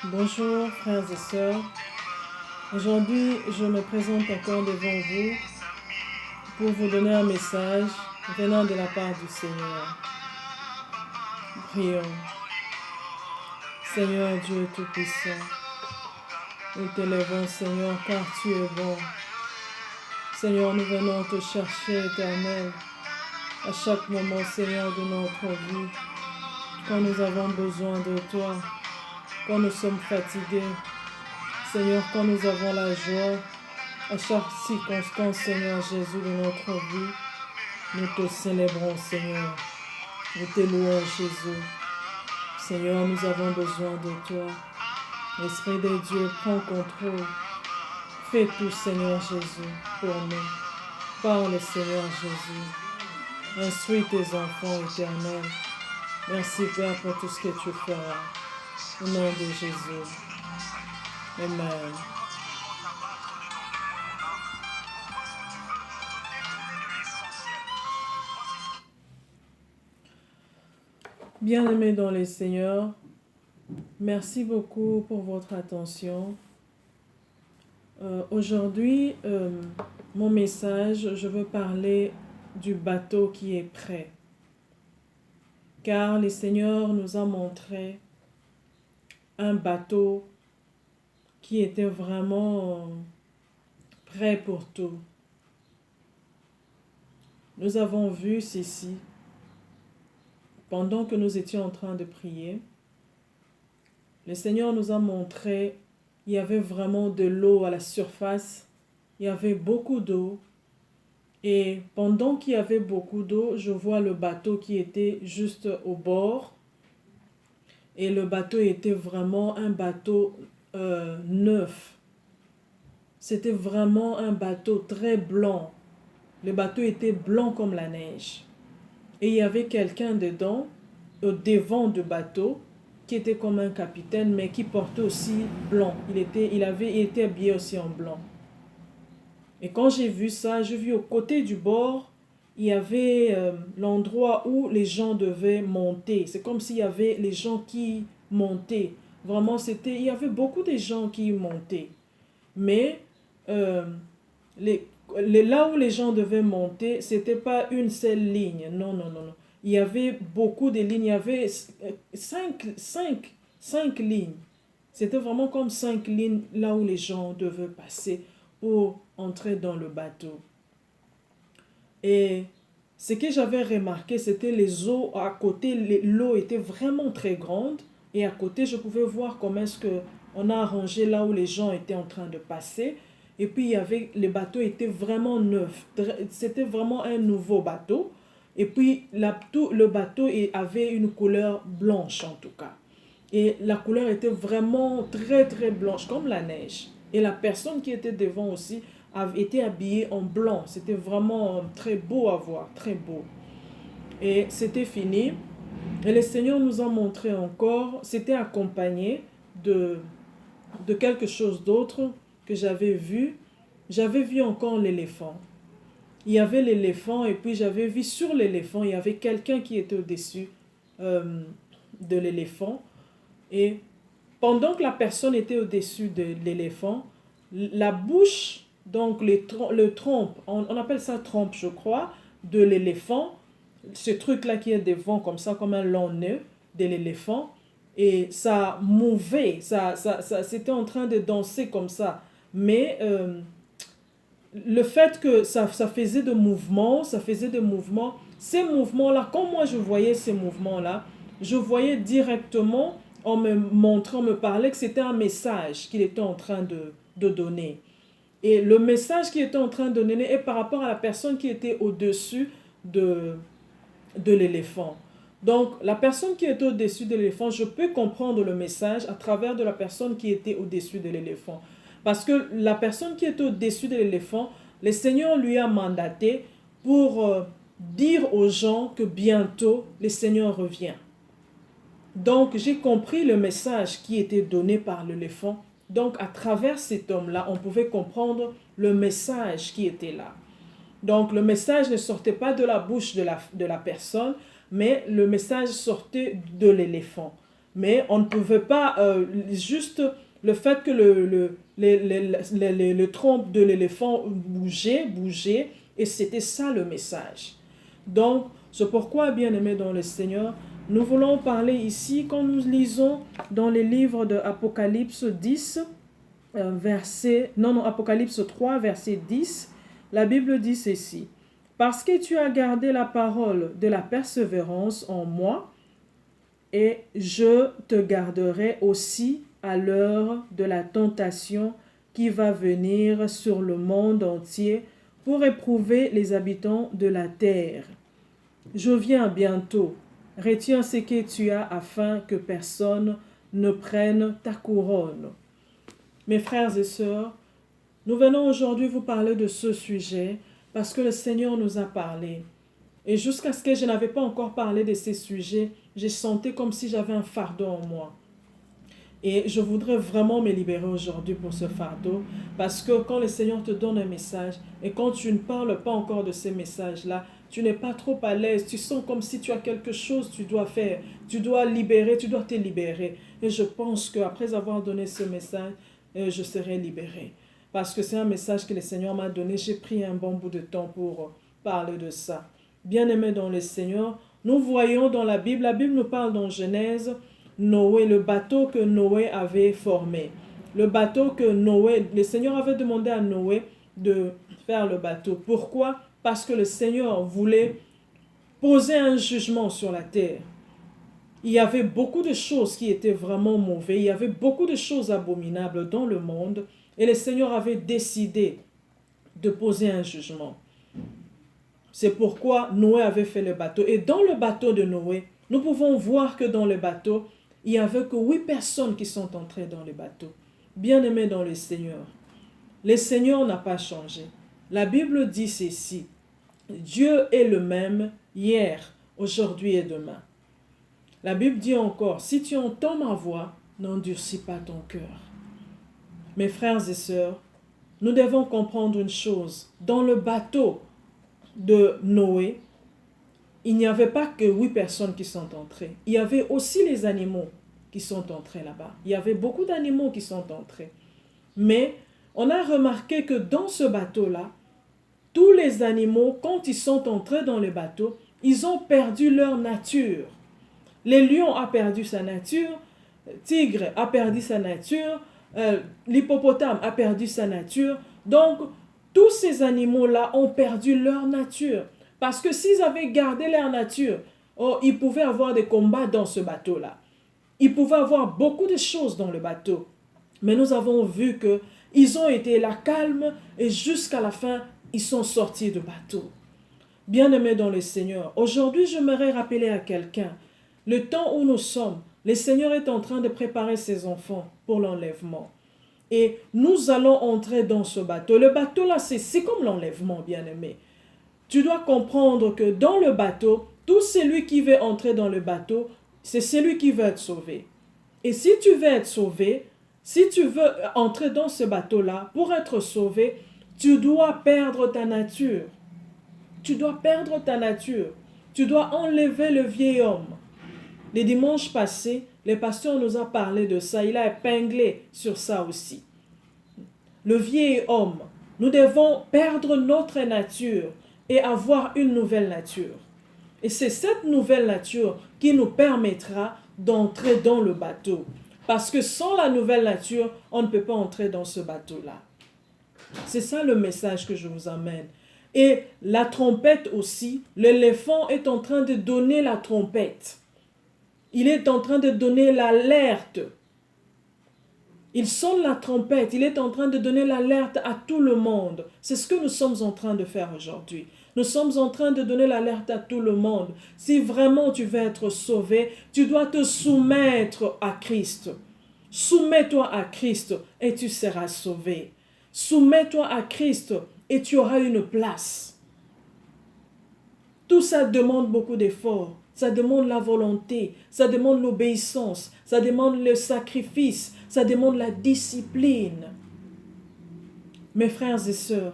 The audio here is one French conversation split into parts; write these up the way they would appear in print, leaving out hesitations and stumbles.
Bonjour frères et sœurs. Aujourd'hui, je me présente encore devant vous pour vous donner un message venant de la part du Seigneur. Prions. Seigneur Dieu Tout-Puissant, nous t'élèvons Seigneur car tu es bon. Seigneur, nous venons te chercher, Éternel, à chaque moment, Seigneur, de notre vie, quand nous avons besoin de toi, quand nous sommes fatigués, Seigneur, quand nous avons la joie, à chaque circonstance, Seigneur Jésus, de notre vie, nous te célébrons, Seigneur. Nous te louons, Jésus. Seigneur, nous avons besoin de toi. L'Esprit de Dieu, prends contrôle. Fais tout, Seigneur Jésus, pour nous. Parle, Seigneur Jésus. Instruis tes enfants éternels. Merci, Père, pour tout ce que tu feras. Au nom de Jésus. Amen. Bien-aimés dans le Seigneur, merci beaucoup pour votre attention. Aujourd'hui, mon message, je veux parler du bateau qui est prêt. Car le Seigneur nous a montré un bateau qui était vraiment prêt pour tout. Nous avons vu ceci pendant que nous étions en train de prier. Le Seigneur nous a montré il y avait vraiment de l'eau à la surface. Il y avait beaucoup d'eau. Et pendant qu'il y avait beaucoup d'eau, je vois le bateau qui était juste au bord. Et le bateau était vraiment un bateau neuf. C'était vraiment un bateau très blanc. Le bateau était blanc comme la neige. Et il y avait quelqu'un dedans, au devant du bateau, qui était comme un capitaine, mais qui portait aussi blanc. Il était habillé aussi en blanc. Et quand j'ai vu ça, j'ai vu au côté du bord, il y avait l'endroit où les gens devaient monter. C'est comme s'il y avait les gens qui montaient. Vraiment, il y avait beaucoup de gens qui montaient. Mais là où les gens devaient monter, c'était pas une seule ligne. Non, non, non, non. Il y avait beaucoup de lignes. Il y avait cinq lignes. C'était vraiment comme 5 lignes là où les gens devaient passer pour entrer dans le bateau. Et ce que j'avais remarqué, c'était les eaux à côté. L'eau était vraiment très grande. Et à côté, je pouvais voir comment est-ce qu'on a arrangé là où les gens étaient en train de passer. Et puis, le bateau était vraiment neuf. C'était vraiment un nouveau bateau. Et puis, le bateau avait une couleur blanche en tout cas. Et la couleur était vraiment très très blanche, comme la neige. Et la personne qui était devant aussi avait été habillée en blanc. C'était vraiment très beau à voir, très beau. Et c'était fini. Et le Seigneur nous a montré encore, c'était accompagné de quelque chose d'autre que j'avais vu. J'avais vu encore l'éléphant. Il y avait l'éléphant et puis j'avais vu sur l'éléphant, il y avait quelqu'un qui était au-dessus de l'éléphant. Et pendant que la personne était au-dessus de l'éléphant, la bouche, donc le trompe, on appelle ça trompe, je crois, de l'éléphant, ce truc-là qui est devant comme ça, comme un long nœud de l'éléphant, et ça mouvait, c'était en train de danser comme ça. Mais le fait que ça faisait de mouvements, ces mouvements-là, quand moi je voyais ces mouvements-là, je voyais directement, en me montrant, me parler, que c'était un message qu'il était en train de donner. Et le message qu'il était en train de donner est par rapport à la personne qui était au-dessus de l'éléphant. Donc, la personne qui était au-dessus de l'éléphant, je peux comprendre le message à travers de la personne qui était au-dessus de l'éléphant. Parce que la personne qui était au-dessus de l'éléphant, le Seigneur lui a mandaté pour dire aux gens que bientôt le Seigneur revient. Donc, j'ai compris le message qui était donné par l'éléphant. Donc, à travers cet homme-là, on pouvait comprendre le message qui était là. Donc, le message ne sortait pas de la bouche de la personne, mais le message sortait de l'éléphant. Mais on ne pouvait pas, juste le fait que le trompe de l'éléphant bougeait, et c'était ça le message. Donc, c'est pourquoi, bien-aimés dans le Seigneur, nous voulons parler ici, quand nous lisons dans les livres de Apocalypse 10, Apocalypse 3, verset 10, la Bible dit ceci. « Parce que tu as gardé la parole de la persévérance en moi, et je te garderai aussi à l'heure de la tentation qui va venir sur le monde entier pour éprouver les habitants de la terre. Je viens bientôt. Retiens ce que tu as afin que personne ne prenne ta couronne. » Mes frères et sœurs, nous venons aujourd'hui vous parler de ce sujet parce que le Seigneur nous a parlé. Et jusqu'à ce que je n'avais pas encore parlé de ces sujets, j'ai senti comme si j'avais un fardeau en moi. Et je voudrais vraiment me libérer aujourd'hui pour ce fardeau, parce que quand le Seigneur te donne un message, et quand tu ne parles pas encore de ces messages-là, tu n'es pas trop à l'aise, tu sens comme si tu as quelque chose que tu dois faire, tu dois te libérer. Et je pense qu'après avoir donné ce message, je serai libérée. Parce que c'est un message que le Seigneur m'a donné, j'ai pris un bon bout de temps pour parler de ça. Bien-aimés dans le Seigneur, nous voyons dans la Bible nous parle dans Genèse, Noé, le bateau que Noé avait formé. Le bateau que le Seigneur avait demandé à Noé de faire le bateau. Pourquoi? Parce que le Seigneur voulait poser un jugement sur la terre. Il y avait beaucoup de choses qui étaient vraiment mauvaises, il y avait beaucoup de choses abominables dans le monde, et le Seigneur avait décidé de poser un jugement. C'est pourquoi Noé avait fait le bateau. Et dans le bateau de Noé, nous pouvons voir que dans le bateau, il n'y avait que 8 personnes qui sont entrées dans le bateau. Bien-aimés dans le Seigneur, le Seigneur n'a pas changé. La Bible dit ceci. Dieu est le même hier, aujourd'hui et demain. La Bible dit encore, si tu entends ma voix, n'endurcis pas ton cœur. Mes frères et sœurs, nous devons comprendre une chose. Dans le bateau de Noé, il n'y avait pas que 8 personnes qui sont entrées. Il y avait aussi les animaux qui sont entrés là-bas. Il y avait beaucoup d'animaux qui sont entrés. Mais on a remarqué que dans ce bateau-là, tous les animaux, quand ils sont entrés dans le bateau, ils ont perdu leur nature. Le lion a perdu sa nature, le tigre a perdu sa nature, l'hippopotame a perdu sa nature. Donc, tous ces animaux-là ont perdu leur nature. Parce que s'ils avaient gardé leur nature, ils pouvaient avoir des combats dans ce bateau-là. Ils pouvaient avoir beaucoup de choses dans le bateau. Mais nous avons vu qu'ils ont été là calmes et jusqu'à la fin, ils sont sortis du bateau. Bien-aimés dans le Seigneur, aujourd'hui, j'aimerais rappeler à quelqu'un, le temps où nous sommes, le Seigneur est en train de préparer ses enfants pour l'enlèvement. Et nous allons entrer dans ce bateau. Le bateau là, c'est comme l'enlèvement, bien-aimé. Tu dois comprendre que dans le bateau, tout celui qui veut entrer dans le bateau, c'est celui qui veut être sauvé. Et si tu veux être sauvé, si tu veux entrer dans ce bateau-là, pour être sauvé, tu dois perdre ta nature. Tu dois perdre ta nature. Tu dois enlever le vieil homme. Les dimanches passés, le pasteur nous a parlé de ça. Il a épinglé sur ça aussi. Le vieil homme. Nous devons perdre notre nature et avoir une nouvelle nature. Et c'est cette nouvelle nature qui nous permettra d'entrer dans le bateau. Parce que sans la nouvelle nature, on ne peut pas entrer dans ce bateau-là. C'est ça le message que je vous amène. Et la trompette aussi, l'éléphant est en train de donner la trompette. Il est en train de donner l'alerte. Il sonne la trompette, il est en train de donner l'alerte à tout le monde. C'est ce que nous sommes en train de faire aujourd'hui. Nous sommes en train de donner l'alerte à tout le monde. Si vraiment tu veux être sauvé, tu dois te soumettre à Christ. Soumets-toi à Christ et tu seras sauvé. Soumets-toi à Christ et tu auras une place. Tout ça demande beaucoup d'efforts. Ça demande la volonté, ça demande l'obéissance, ça demande le sacrifice, ça demande la discipline. Mes frères et sœurs,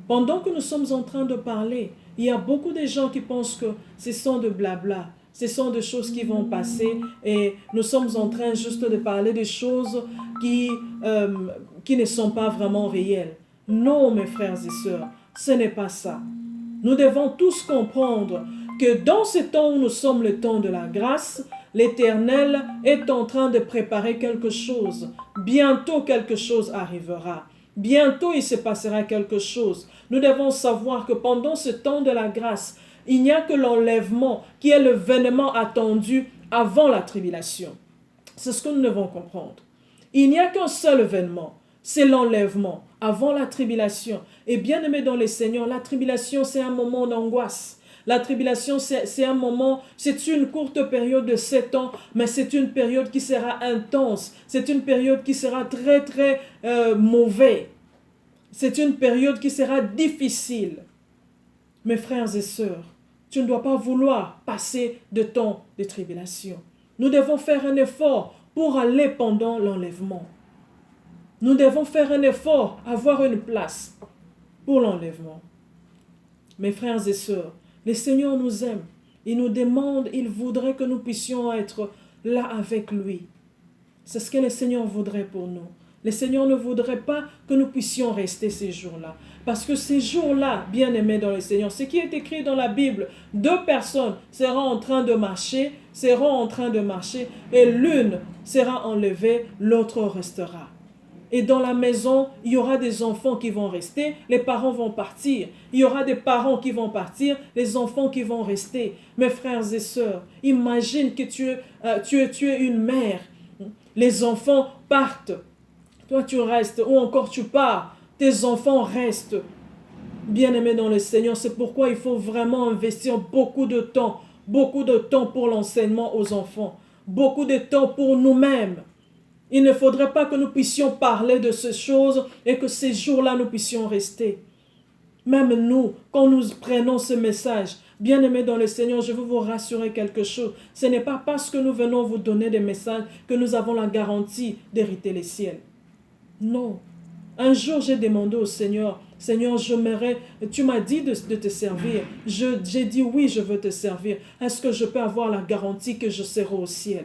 pendant que nous sommes en train de parler, il y a beaucoup de gens qui pensent que ce sont de blabla. Ce sont des choses qui vont passer et nous sommes en train juste de parler des choses qui ne sont pas vraiment réelles. Non, mes frères et sœurs, ce n'est pas ça. Nous devons tous comprendre que dans ce temps où nous sommes le temps de la grâce, l'Éternel est en train de préparer quelque chose. Bientôt quelque chose arrivera. Bientôt il se passera quelque chose. Nous devons savoir que pendant ce temps de la grâce, il n'y a que l'enlèvement qui est l'événement attendu avant la tribulation. C'est ce que nous devons comprendre. Il n'y a qu'un seul événement, c'est l'enlèvement avant la tribulation. Et bien aimé dans le Seigneur, la tribulation c'est un moment d'angoisse. La tribulation c'est un moment, c'est une courte période de 7 ans, mais c'est une période qui sera intense. C'est une période qui sera très très mauvaise. C'est une période qui sera difficile. Mes frères et sœurs, tu ne dois pas vouloir passer de temps de tribulation. Nous devons faire un effort pour aller pendant l'enlèvement. Nous devons faire un effort, avoir une place pour l'enlèvement. Mes frères et sœurs, le Seigneur nous aime. Il nous demande, il voudrait que nous puissions être là avec lui. C'est ce que le Seigneur voudrait pour nous. Le Seigneur ne voudrait pas que nous puissions rester ces jours-là. Parce que ces jours-là, bien-aimés dans le Seigneur, ce qui est écrit dans la Bible, 2 personnes seront en train de marcher, et l'une sera enlevée, l'autre restera. Et dans la maison, il y aura des enfants qui vont rester, les parents vont partir. Il y aura des parents qui vont partir, les enfants qui vont rester. Mes frères et sœurs, imagine que tu es une mère. Les enfants partent. Toi, tu restes, ou encore tu pars. Tes enfants restent. Bien-aimés dans le Seigneur, c'est pourquoi il faut vraiment investir beaucoup de temps pour l'enseignement aux enfants, beaucoup de temps pour nous-mêmes. Il ne faudrait pas que nous puissions parler de ces choses et que ces jours-là, nous puissions rester. Même nous, quand nous prenons ce message, bien-aimés dans le Seigneur, je veux vous rassurer quelque chose. Ce n'est pas parce que nous venons vous donner des messages que nous avons la garantie d'hériter les ciels. Non. Un jour, j'ai demandé au Seigneur, Seigneur, tu m'as dit de te servir. J'ai dit oui, je veux te servir. Est-ce que je peux avoir la garantie que je serai au ciel?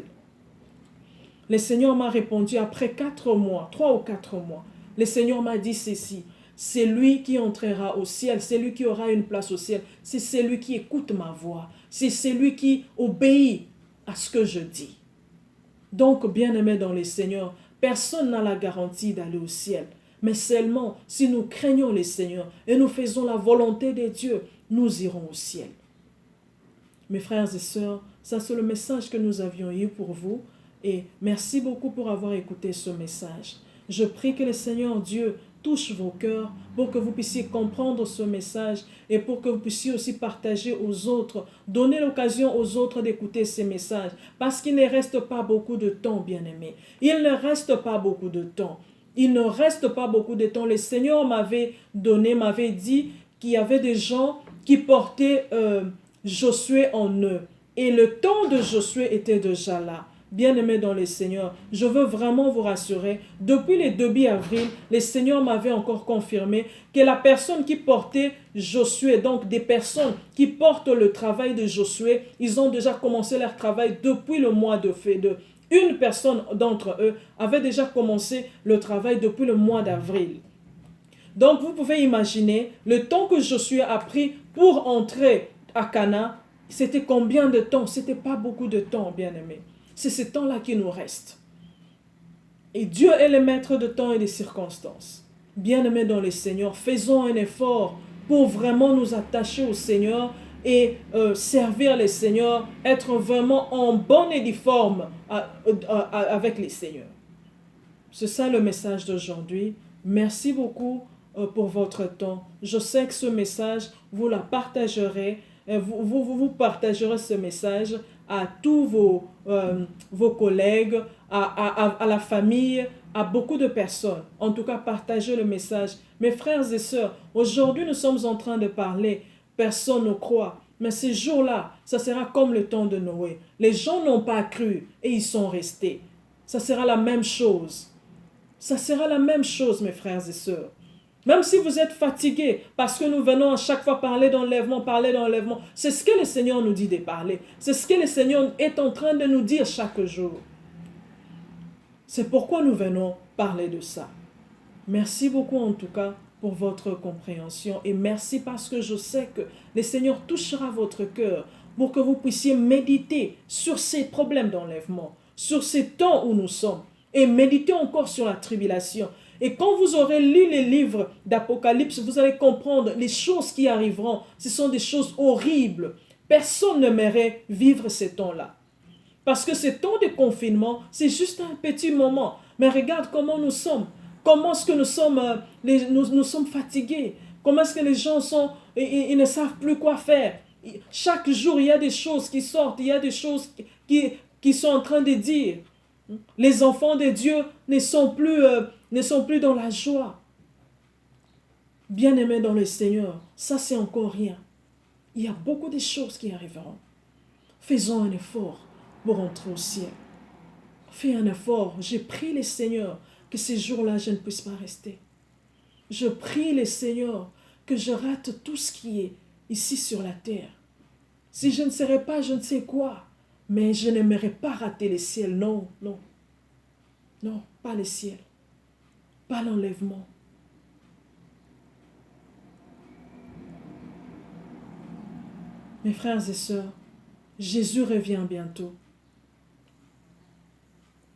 Le Seigneur m'a répondu après 4 mois, 3 ou 4 mois. Le Seigneur m'a dit ceci, c'est lui qui entrera au ciel, c'est lui qui aura une place au ciel, c'est celui qui écoute ma voix, c'est celui qui obéit à ce que je dis. Donc, bien-aimés dans le Seigneur, personne n'a la garantie d'aller au ciel. Mais seulement si nous craignons le Seigneur et nous faisons la volonté de Dieu, nous irons au ciel. Mes frères et sœurs, ça c'est le message que nous avions eu pour vous. Et merci beaucoup pour avoir écouté ce message. Je prie que le Seigneur Dieu touche vos cœurs pour que vous puissiez comprendre ce message et pour que vous puissiez aussi partager aux autres, donner l'occasion aux autres d'écouter ces messages. Parce qu'il ne reste pas beaucoup de temps, bien-aimés. Il ne reste pas beaucoup de temps. Il ne reste pas beaucoup de temps. Le Seigneur m'avait dit qu'il y avait des gens qui portaient Josué en eux. Et le temps de Josué était déjà là. Bien-aimés dans le Seigneur, je veux vraiment vous rassurer. Depuis le début avril, le Seigneur m'avait encore confirmé que la personne qui portait Josué, donc des personnes qui portent le travail de Josué, ils ont déjà commencé leur travail depuis le mois de février. Une personne d'entre eux avait déjà commencé le travail depuis le mois d'avril. Donc vous pouvez imaginer le temps que Josué a pris pour entrer à Canaan. C'était combien de temps? C'était pas beaucoup de temps, bien-aimés. C'est ce temps-là qui nous reste. Et Dieu est le maître de temps et des circonstances. Bien-aimés dans le Seigneur, faisons un effort pour vraiment nous attacher au Seigneur et servir le Seigneur, être vraiment en bonne et due forme avec les Seigneurs. C'est ça le message d'aujourd'hui. Merci beaucoup pour votre temps. Je sais que ce message, vous la partagerez. Vous partagerez ce message à tous vos collègues, à la famille, à beaucoup de personnes. En tout cas, partagez le message. Mes frères et sœurs, aujourd'hui, nous sommes en train de parler. Personne ne croit. Mais ces jours-là, ça sera comme le temps de Noé. Les gens n'ont pas cru et ils sont restés. Ça sera la même chose. Ça sera la même chose, mes frères et sœurs. Même si vous êtes fatigué, parce que nous venons à chaque fois parler d'enlèvement, c'est ce que le Seigneur nous dit de parler. C'est ce que le Seigneur est en train de nous dire chaque jour. C'est pourquoi nous venons parler de ça. Merci beaucoup en tout cas pour votre compréhension et merci parce que je sais que le Seigneur touchera votre cœur pour que vous puissiez méditer sur ces problèmes d'enlèvement, sur ces temps où nous sommes et méditer encore sur la tribulation. Et quand vous aurez lu les livres d'Apocalypse, vous allez comprendre les choses qui arriveront. Ce sont des choses horribles. Personne n'aimerait vivre ces temps-là. Parce que ce temps de confinement, c'est juste un petit moment. Mais regarde comment nous sommes. Comment est-ce que nous sommes, nous sommes fatigués. Comment est-ce que les gens sont, ils ne savent plus quoi faire. Chaque jour, il y a des choses qui sortent. Il y a des choses qui sont en train de dire. Les enfants de Dieu ne sont plus dans la joie. Bien-aimés dans le Seigneur, ça c'est encore rien. Il y a beaucoup de choses qui arriveront. Faisons un effort pour entrer au ciel. Fais un effort. Je prie le Seigneur que ces jours-là, je ne puisse pas rester. Je prie le Seigneur que je rate tout ce qui est ici sur la terre. Si je ne serais pas, je ne sais quoi. Mais je n'aimerais pas rater le ciel. Non, non. Non, pas le ciel. Pas l'enlèvement. Mes frères et sœurs, Jésus revient bientôt.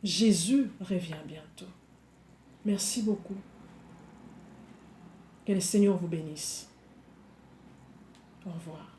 Jésus revient bientôt. Merci beaucoup. Que le Seigneur vous bénisse. Au revoir.